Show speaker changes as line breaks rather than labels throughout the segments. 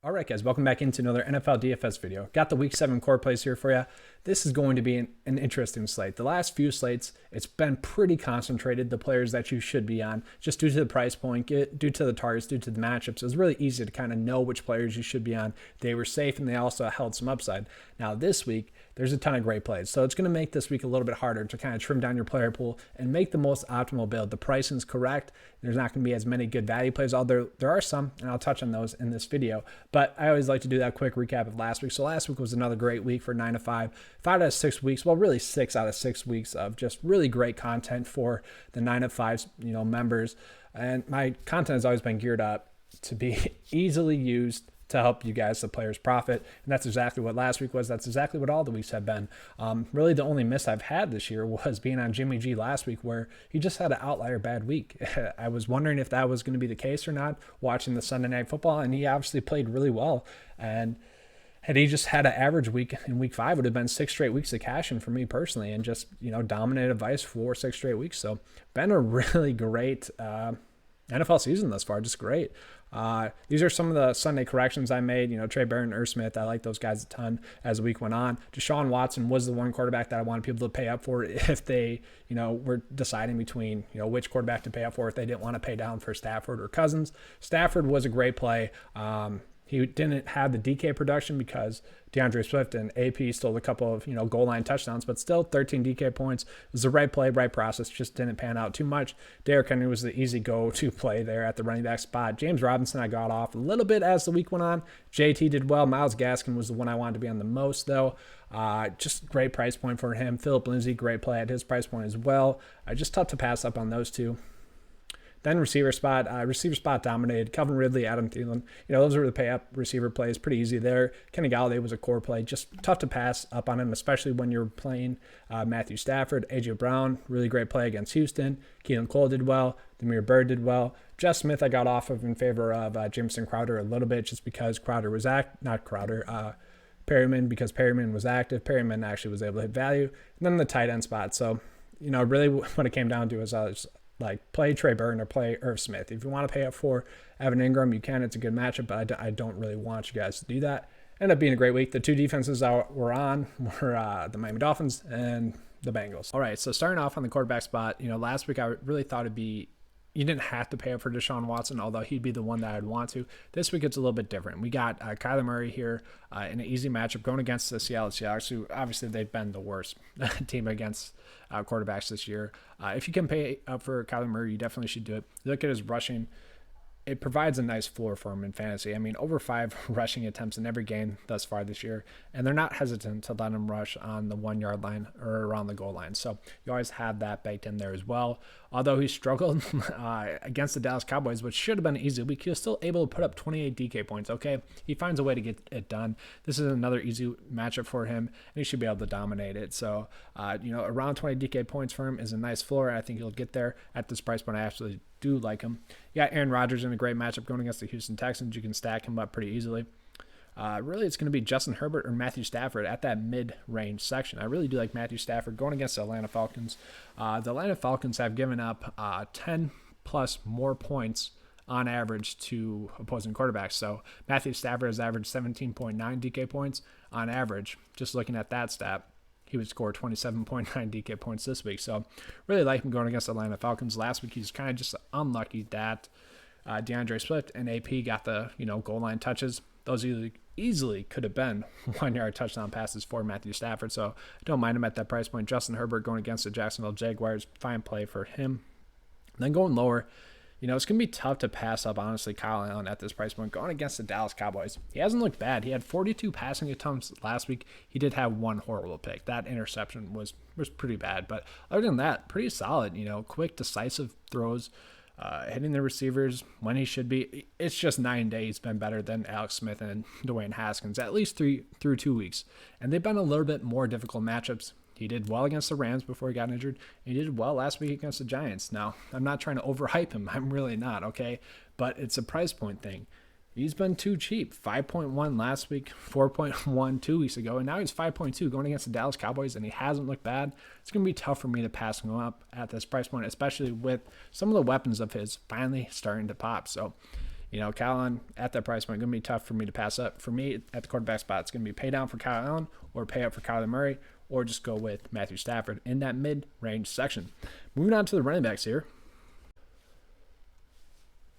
All right, guys, welcome back into another NFL DFS video. Got the Week 7 core plays here for you. This is going to be an interesting slate. The last few slates, it's been pretty concentrated, the players that you should be on, just due to the price point, due to the targets, due to the matchups. It was really easy to kind of know which players you should be on. They were safe, and they also held some upside. Now, this week, there's a ton of great plays. So it's going to make this week a little bit harder to kind of trim down your player pool and make the most optimal build. The pricing is correct. There's not going to be as many good value plays, although there are some, and I'll touch on those in this video. But I always like to do that quick recap of last week. So last week was another great week for 9 to 5. 5 out of 6 weeks, well, really 6 out of 6 weeks of just really great content for the 9 to 5 members. And my content has always been geared up to be easily used to help you guys, the players, profit. And that's exactly what last week was. That's exactly what all the weeks have been. Really, the only miss I've had this year was being on Jimmy G last week, where he just had an outlier bad week. I was wondering if that was going to be the case or not, watching the Sunday Night Football, and he obviously played really well. And had he just had an average week in week 5, it would have been 6 straight weeks of cashing for me personally, and just, dominated Vice for 6 straight weeks. So been a really great NFL season thus far, just great. These are some of the Sunday corrections I made. Trey Barron, Irv Smith, I like those guys a ton as the week went on. Deshaun Watson was the one quarterback that I wanted people to pay up for if they, were deciding between, which quarterback to pay up for if they didn't want to pay down for Stafford or Cousins. Stafford was a great play. He didn't have the DK production because DeAndre Swift and AP stole a couple of, goal line touchdowns, but still 13 DK points. It was the right play, right process, just didn't pan out too much. Derrick Henry was the easy go-to play there at the running back spot. James Robinson, I got off a little bit as the week went on. JT did well. Myles Gaskin was the one I wanted to be on the most, though. Just great price point for him. Phillip Lindsay, great play at his price point as well. Just tough to pass up on those two. Then receiver spot dominated. Calvin Ridley, Adam Thielen. Those were the pay-up receiver plays. Pretty easy there. Kenny Galladay was a core play. Just tough to pass up on him, especially when you're playing Matthew Stafford. A.J. Brown, really great play against Houston. Keelan Cole did well. Demir Bird did well. Jeff Smith I got off of in favor of Jameson Crowder a little bit, just because Crowder was Perryman, because Perryman was active. Perryman actually was able to hit value. And then the tight end spot. So, really what it came down to is I was play Trey Burton or play Irv Smith. If you want to pay up for Evan Ingram, you can. It's a good matchup, but I don't really want you guys to do that. Ended up being a great week. The two defenses I were on were the Miami Dolphins and the Bengals. All right, so starting off on the quarterback spot, last week I really thought it'd be, you didn't have to pay up for Deshaun Watson, although he'd be the one that I'd want to. This week it's a little bit different. We got Kyler Murray here in an easy matchup going against the Seattle Seahawks, who obviously they've been the worst team against quarterbacks this year. If you can pay up for Kyler Murray, you definitely should do it. Look at his rushing. It provides a nice floor for him in fantasy. I mean, over 5 rushing attempts in every game thus far this year, and they're not hesitant to let him rush on the 1 yard line or around the goal line. So you always have that baked in there as well. Although he struggled against the Dallas Cowboys, which should have been an easy week, he was still able to put up 28 DK points. Okay, he finds a way to get it done. This is another easy matchup for him, and he should be able to dominate it. So, around 20 DK points for him is a nice floor. I think he'll get there at this price point. I absolutely do like him. Yeah, Aaron Rodgers in a great matchup going against the Houston Texans. You can stack him up pretty easily. Really, it's going to be Justin Herbert or Matthew Stafford at that mid-range section. I really do like Matthew Stafford going against the Atlanta Falcons. The Atlanta Falcons have given up 10-plus more points on average to opposing quarterbacks. So Matthew Stafford has averaged 17.9 DK points on average. Just looking at that stat, he would score 27.9 DK points this week. So really like him going against the Atlanta Falcons. Last week, he's kind of just unlucky that DeAndre Swift and AP got the goal line touches. Those easily could have been 1 yard touchdown passes for Matthew Stafford. So I don't mind him at that price point. Justin Herbert going against the Jacksonville Jaguars, fine play for him. And then going lower, it's going to be tough to pass up, honestly, Kyle Allen at this price point. Going against the Dallas Cowboys, he hasn't looked bad. He had 42 passing attempts last week. He did have one horrible pick. That interception was pretty bad. But other than that, pretty solid. Quick, decisive throws, hitting the receivers when he should be. It's just 9 days been better than Alex Smith and Dwayne Haskins, at least through 2 weeks. And they've been a little bit more difficult matchups. He did well against the Rams before he got injured. He did well last week against the Giants. Now, I'm not trying to overhype him. I'm really not, okay? But it's a price point thing. He's been too cheap. 5.1 last week, 4.1 2 weeks ago, and now he's 5.2 going against the Dallas Cowboys, and he hasn't looked bad. It's going to be tough for me to pass him up at this price point, especially with some of the weapons of his finally starting to pop. So, Kyle Allen at that price point, going to be tough for me to pass up. For me, at the quarterback spot, it's going to be pay down for Kyle Allen or pay up for Kyler Murray, or just go with Matthew Stafford in that mid-range section. Moving on to the running backs here.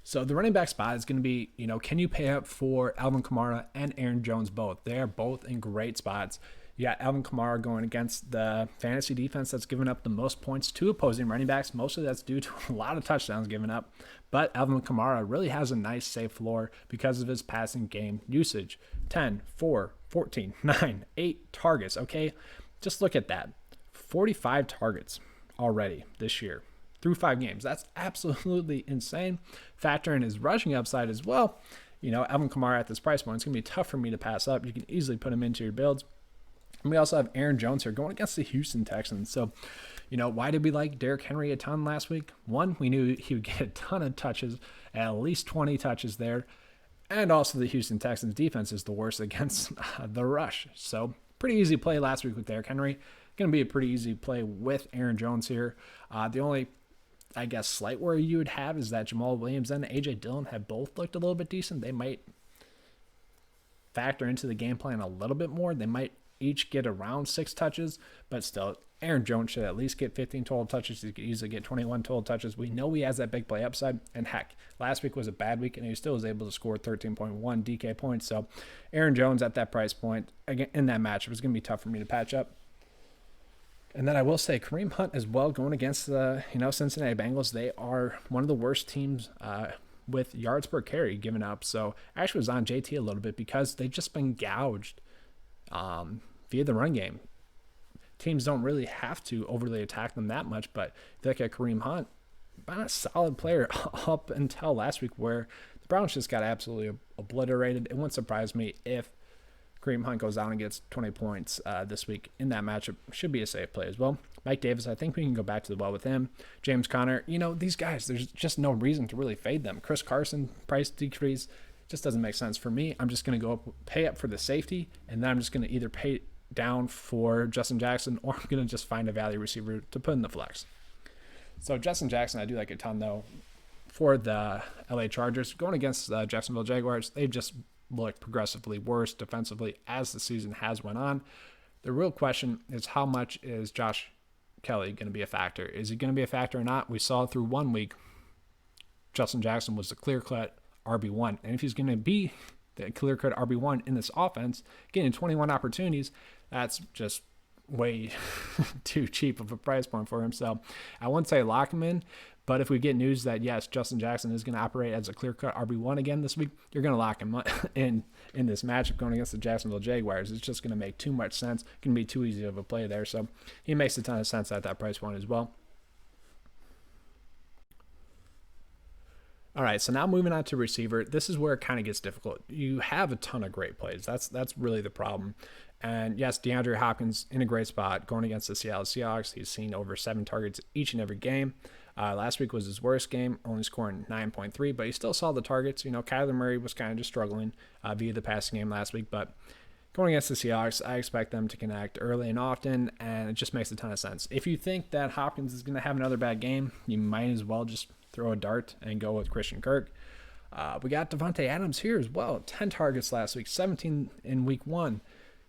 So the running back spot is going to be, can you pay up for Alvin Kamara and Aaron Jones both? They are both in great spots. You got Alvin Kamara going against the fantasy defense that's given up the most points to opposing running backs. Mostly that's due to a lot of touchdowns given up. But Alvin Kamara really has a nice safe floor because of his passing game usage. 10, 4, 14, 9, 8 targets, okay? Just look at that. 45 targets already this year through 5 games. That's absolutely insane. Factor in his rushing upside as well. Alvin Kamara at this price point, it's going to be tough for me to pass up. You can easily put him into your builds. And we also have Aaron Jones here going against the Houston Texans. So, why did we like Derrick Henry a ton last week? One, we knew he would get a ton of touches, at least 20 touches there. And also the Houston Texans defense is the worst against the rush. So, pretty easy play last week with Derrick Henry. Going to be a pretty easy play with Aaron Jones here. The only, slight worry you would have is that Jamal Williams and A.J. Dillon have both looked a little bit decent. They might factor into the game plan a little bit more. They might each get around 6 touches, but still, Aaron Jones should at least get 15 total touches. He could easily get 21 total touches. We know he has that big play upside, and heck, last week was a bad week, and he still was able to score 13.1 DK points. So Aaron Jones at that price point, again, in that matchup, is going to be tough for me to patch up. And then I will say Kareem Hunt as well, going against the Cincinnati Bengals. They are one of the worst teams with yards per carry given up. So I actually was on JT a little bit because they've just been gouged via the run game. Teams don't really have to overly attack them that much, but if you look at Kareem Hunt, been a solid player up until last week where the Browns just got absolutely obliterated. It wouldn't surprise me if Kareem Hunt goes down and gets 20 points this week in that matchup. Should be a safe play as well. Mike Davis, I think we can go back to the well with him. James Conner, these guys, there's just no reason to really fade them. Chris Carson, price decrease, just doesn't make sense for me. I'm just going to go up, pay up for the safety, and then I'm just going to either pay down for Justin Jackson, or I'm going to just find a value receiver to put in the flex. So Justin Jackson, I do like a ton, though, for the LA Chargers. Going against the Jacksonville Jaguars, they've just looked progressively worse defensively as the season has went on. The real question is, how much is Josh Kelly going to be a factor? Is he going to be a factor or not? We saw through 1 week, Justin Jackson was the clear-cut RB1. And if he's going to be the clear-cut RB1 in this offense, getting 21 opportunities, that's just way too cheap of a price point for him. So I wouldn't say lock him in, but if we get news that, yes, Justin Jackson is going to operate as a clear-cut RB1 again this week, you're going to lock him in this matchup going against the Jacksonville Jaguars. It's just going to make too much sense. It's going to be too easy of a play there. So he makes a ton of sense at that price point as well. All right, so now moving on to receiver. This is where it kind of gets difficult. You have a ton of great plays. That's really the problem. And yes, DeAndre Hopkins in a great spot going against the Seattle Seahawks. He's seen over 7 targets each and every game. Last week was his worst game, only scoring 9.3, but he still saw the targets. Kyler Murray was kind of just struggling via the passing game last week, but going against the Seahawks, I expect them to connect early and often, and it just makes a ton of sense. If you think that Hopkins is going to have another bad game, you might as well just throw a dart and go with Christian Kirk. We got Devontae Adams here as well. 10 targets last week, 17 in week 1.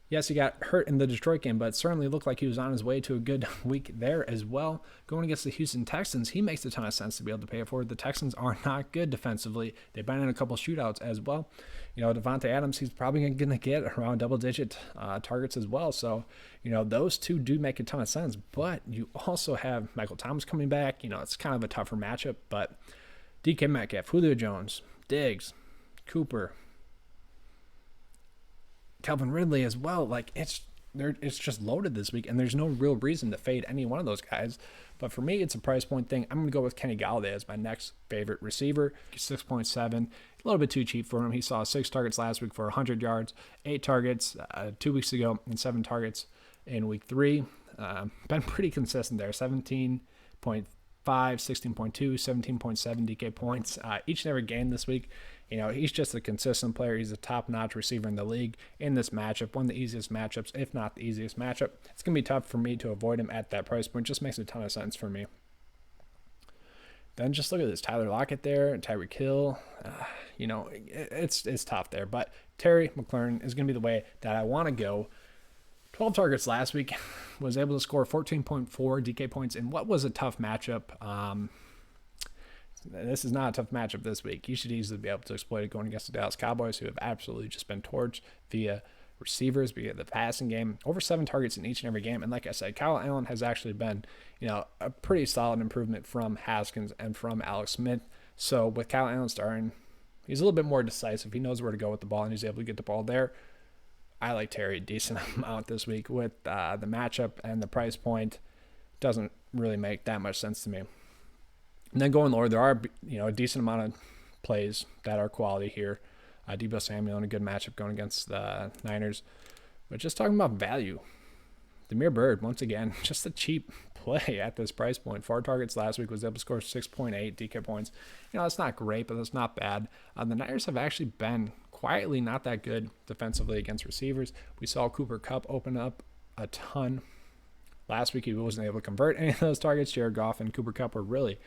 Yes, he got hurt in the Detroit game, but it certainly looked like he was on his way to a good week there as well. Going against the Houston Texans, he makes a ton of sense to be able to pay it forward. The Texans are not good defensively. They've been in a couple shootouts as well. Devontae Adams, he's probably going to get around double-digit targets as well. So, those two do make a ton of sense. But you also have Michael Thomas coming back. It's kind of a tougher matchup. But DK Metcalf, Julio Jones, Diggs, Cooper, Calvin Ridley as well. It's just loaded this week, and there's no real reason to fade any one of those guys. But for me, it's a price point thing. I'm going to go with Kenny Galladay as my next favorite receiver. 6.7, a little bit too cheap for him. He saw 6 targets last week for 100 yards, 8 targets 2 weeks ago, and 7 targets in week 3. Been pretty consistent there. 17.5, 16.2, 17.7 DK points each and every game this week. He's just a consistent player. He's a top-notch receiver in the league in this matchup, one of the easiest matchups, if not the easiest matchup. It's going to be tough for me to avoid him at that price point. Just makes a ton of sense for me. Then just look at this Tyler Lockett there and Tyreek Hill. It's tough there. But Terry McLaurin is going to be the way that I want to go. 12 targets last week, was able to score 14.4 DK points in what was a tough matchup. This is not a tough matchup this week. You should easily be able to exploit it going against the Dallas Cowboys, who have absolutely just been torched via receivers, via the passing game. Over 7 targets in each and every game. And like I said, Kyle Allen has actually been, a pretty solid improvement from Haskins and from Alex Smith. So with Kyle Allen starting, he's a little bit more decisive. He knows where to go with the ball, and he's able to get the ball there. I like Terry a decent amount this week with the matchup and the price point. Doesn't really make that much sense to me. And then going lower, there are a decent amount of plays that are quality here. Deebo Samuel in a good matchup going against the Niners. But just talking about value, Damiere Byrd, once again, just a cheap play at this price point. 4 targets last week, was able to score 6.8 DK points. That's not great, but that's not bad. The Niners have actually been quietly not that good defensively against receivers. We saw Cooper Kupp open up a ton. Last week, he wasn't able to convert any of those targets. Jared Goff and Cooper Kupp were really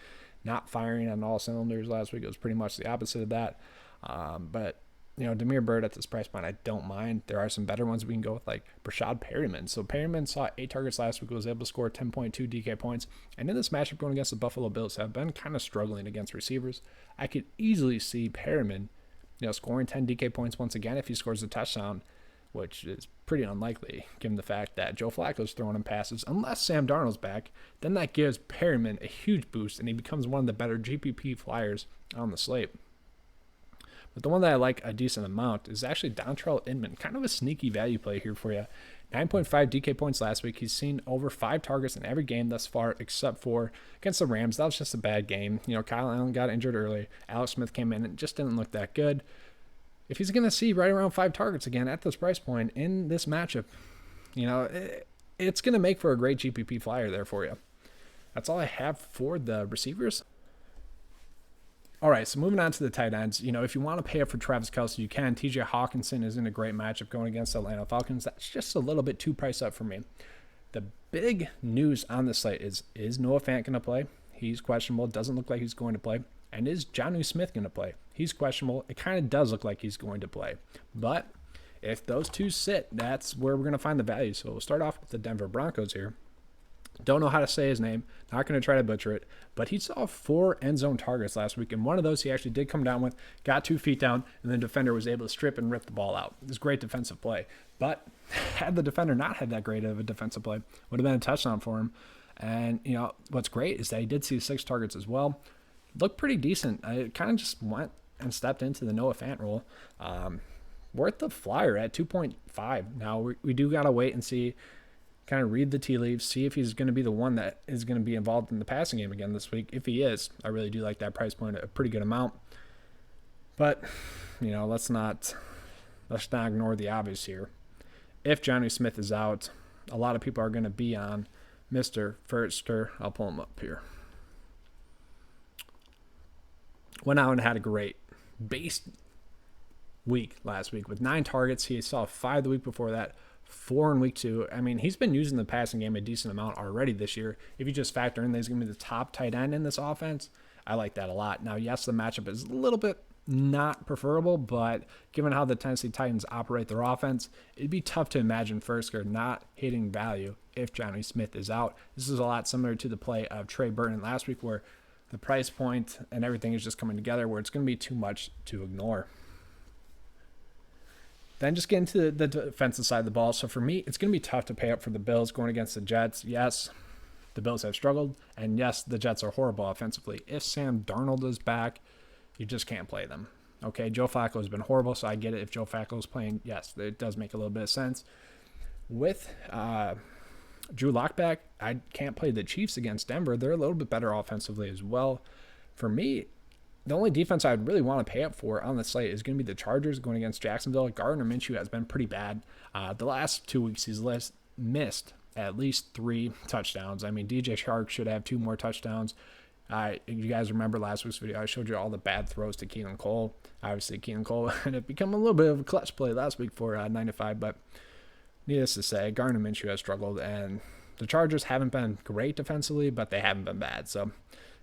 not firing on all cylinders last week. It was pretty much the opposite of that. But Damiere Byrd at this price point, I don't mind. There are some better ones we can go with, like Brashad Perryman. So Perryman saw 8 targets last week, was able to score 10.2 DK points. And in this matchup going against the Buffalo Bills, have been kind of struggling against receivers. I could easily see Perryman, scoring 10 DK points once again if he scores a touchdown, which is pretty unlikely given the fact that Joe Flacco's throwing him passes. Unless Sam Darnold's back, then that gives Perryman a huge boost, and he becomes one of the better GPP flyers on the slate. But the one that I like a decent amount is actually Dontrell Inman. Kind of a sneaky value play here for you. 9.5 DK points last week. He's seen over 5 targets in every game thus far, except for against the Rams. That was just a bad game. Kyle Allen got injured early. Alex Smith came in and just didn't look that good. If he's going to see right around 5 targets again at this price point in this matchup, it's going to make for a great GPP flyer there for you. That's all I have for the receivers. All right, so moving on to the tight ends. If you want to pay up for Travis Kelce, you can. TJ Hawkinson is in a great matchup going against the Atlanta Falcons. That's just a little bit too priced up for me. The big news on this slate is Noah Fant going to play? He's questionable. Doesn't look like he's going to play. And is Jonnu Smith going to play? He's questionable. It kind of does look like he's going to play. But if those two sit, that's where we're going to find the value. So we'll start off with the Denver Broncos here. Don't know how to say his name. Not going to try to butcher it. But he saw 4 end zone targets last week. And one of those he actually did come down with, got 2 feet down, and the defender was able to strip and rip the ball out. It was great defensive play. But had the defender not had that great of a defensive play, would have been a touchdown for him. And, what's great is that he did see 6 targets as well. Looked pretty decent. I kind of just went and stepped into the Noah Fant role. Worth the flyer at 2.5. Now, we do got to wait and see, kind of read the tea leaves, see if he's going to be the one that is going to be involved in the passing game again this week. If he is, I really do like that price point, a pretty good amount. But, let's not ignore the obvious here. If Jonnu Smith is out, a lot of people are going to be on Mr. Firster. I'll pull him up here. Went out and had a great base week last week with 9 targets. He saw 5 the week before that, 4 in week 2. I mean, he's been using the passing game a decent amount already this year. If you just factor in that he's going to be the top tight end in this offense, I like that a lot. Now, yes, the matchup is a little bit not preferable, but given how the Tennessee Titans operate their offense, it'd be tough to imagine Firsker not hitting value if Jonnu Smith is out. This is a lot similar to the play of Trey Burton last week, where the price point and everything is just coming together, where it's going to be too much to ignore. Then just get into the defensive side of the ball. So for me, it's going to be tough to pay up for the Bills going against the Jets. Yes, the Bills have struggled, and yes, the Jets are horrible offensively. If Sam Darnold is back, you just can't play them. Okay, Joe Flacco has been horrible, so I get it. If Joe Flacco is playing, yes, it does make a little bit of sense. With Drew Lock back, I can't play the Chiefs against Denver. They're a little bit better offensively as well. For me, the only defense I'd really want to pay up for on the slate is going to be the Chargers going against Jacksonville. Gardner Minshew has been pretty bad. The last 2 weeks, he's missed at least 3 touchdowns. I mean, DJ Chark should have 2 more touchdowns. You guys remember last week's video, I showed you all the bad throws to Keelan Cole. Obviously, Keelan Cole had become a little bit of a clutch play last week for 9-5, but needless to say, Gardner Minshew has struggled, and the Chargers haven't been great defensively, but they haven't been bad. So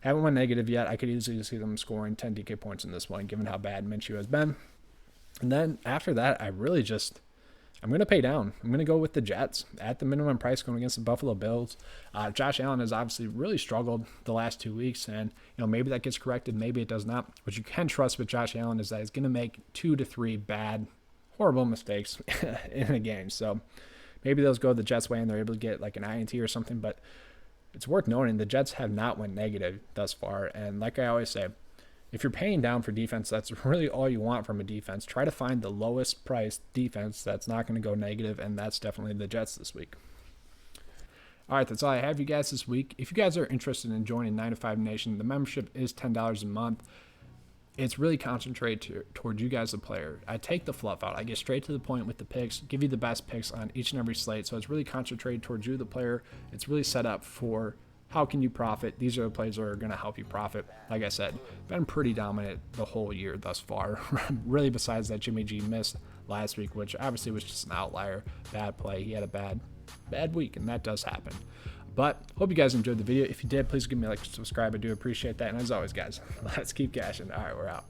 Haven't went negative yet. I could easily see them scoring 10 DK points in this one, given how bad Minshew has been. And then after that, I'm going to pay down. I'm going to go with the Jets at the minimum price going against the Buffalo Bills. Josh Allen has obviously really struggled the last 2 weeks, and maybe that gets corrected, maybe it does not. What you can trust with Josh Allen is that he's going to make 2 to 3 bad, horrible mistakes in a game. So maybe those go the Jets' way and they're able to get like an INT or something, but it's worth noting the Jets have not went negative thus far. And like I always say, if you're paying down for defense, that's really all you want from a defense. Try to find the lowest priced defense that's not going to go negative, and that's definitely the Jets this week. All right, that's all I have you guys this week. If you guys are interested in joining 9 to 5 Nation, the membership is $10 a month. It's really concentrated towards you guys, the player. I take the fluff out. I get straight to the point with the picks, give you the best picks on each and every slate. So it's really concentrated towards you, the player. It's really set up for how can you profit. These are the plays that are going to help you profit. Like I said, been pretty dominant the whole year thus far. Really, besides that Jimmy G missed last week, which obviously was just an outlier. Bad play. He had a bad week, and that does happen. But hope you guys enjoyed the video. If you did, please give me a like and subscribe. I do appreciate that. And as always, guys, let's keep cashing. All right, we're out.